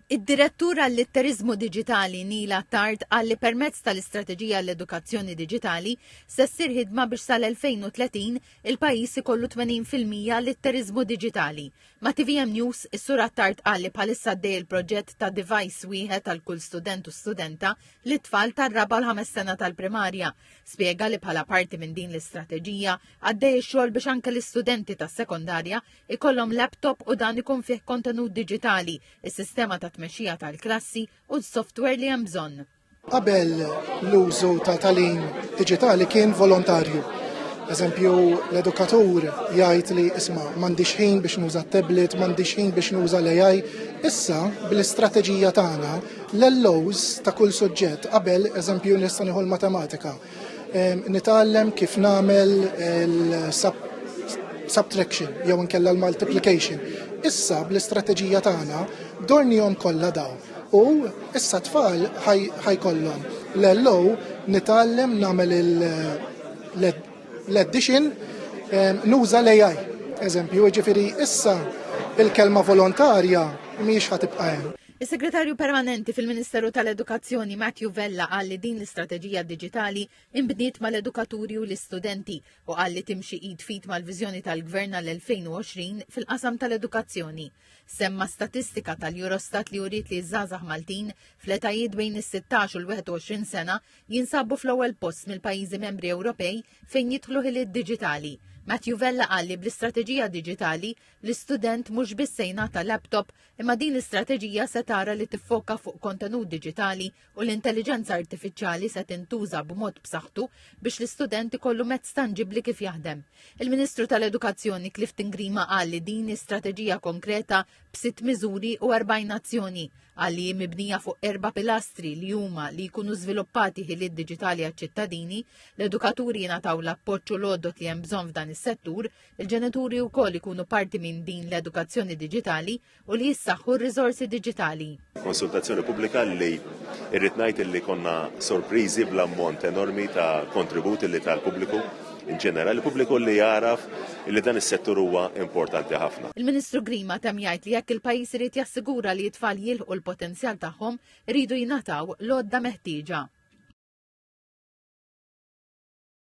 Id-direttur għall-Litterizmu Diġitali Nila Tard għalli permezz tal-Istrateġija għall-Edukazzjoni Diġitali se ssir ħidma biex sal-2030 il-pajjiż ikollu 80% litterizmu diġitali. Ma' TVM News, is-Sur Tard għalli bħalissa għaddej il-proġett ta' device wieħed għal kull student u studenta li tfal tar-raba l-5 sena tal-primarja. Spjega li bħala parti minn din l-istrateġija għaddej ix-xogħol biex anke l-istudenti tas-sekondarja ikollhom laptop u dan ikun fih kontenut diġitali, is-sistema ta' tmexxija tal-klassi u s-software li hemm bżonn. Qabel l-użu ta' tagħlim diġitali kien volontarju. Eżempju, l-edukatur jgħid li isma' m'għandix ħin biex nuża tablet, m'għandix ħin biex nuża l-AI. Issa bl-istrateġija tagħna l-LOs ta' kull suġġett qabel eżempju nista' nieħu l-matematika. Nitgħallem kif nagħmel subtraction jew inkella l-multiplication. Issa bl-istrateġija tagħna dornihom kollha daw. U issa tfal ħajkollhom l-LO nitgħallem nagħmel l-addition nuża l-AI. Eżempju, ġifieri issa il-kelma volontarja mhijiex ħatibqa' hemm. Is-Segretarju Permanenti fil-Ministeru tal-Edukazzjoni Matthew Vella qal li din l-istrateġija diġitali imbniet mal-edukaturi u l-istudenti u qal li timxi id fit mal-viżjoni tal-Gvern għal-2020 fil-qasam tal-edukazzjoni. Semma statistika tal-Eurostat li uriet li żgħażagħ Maltin fl-etajiet bejn is-16 u l-21 sena jinsabu fl-ewwel post mill-pajjiżi membri Ewropej fejn jidħlu ħiliet diġitali. Matthew Vella qal li bl-istrateġija diġitali l-istudent mhux biss se jingħata laptop imma din l-istrateġija se tara li tiffoka fuq kontenut diġitali u l-intelligenza artifiċjali se tintuża b'mod b'saħħtu biex l-istudent ikollu mezz tanġibbli kif jaħdem. Il-Ministru tal-Edukazzjoni Clifton Grima qal li din strateġija konkreta b'6 miżuri u 40 azzjoni għalli mibnija fuq 4 pilastri li huma li jkunu żviluppati ħiliet diġitali għaċ-ċittadini, l-edukaturi jingħataw l-appoġġ u l-għodot li hemm bżonn f'dan is-settur, il-ġenituri wkoll ikunu parti minn din l-edukazzjoni diġitali u li jissaħħu r-riżorsi diġitali. Konsultazzjoni pubblika li irrid ngħid li konna sorpriżi bl-ammont enormi ta' kontributi li tal-pubbliku. In ġenerali, il-pubbliku li jaraf li dan is-settur huwa importanti ħafna. Il-Ministru Grima tem jgħid li jekk il-pajjiż irid jassigura li t-tfal jilħqu l-potenzjal tagħhom iridu jingħataw l-għodda meħtieġa.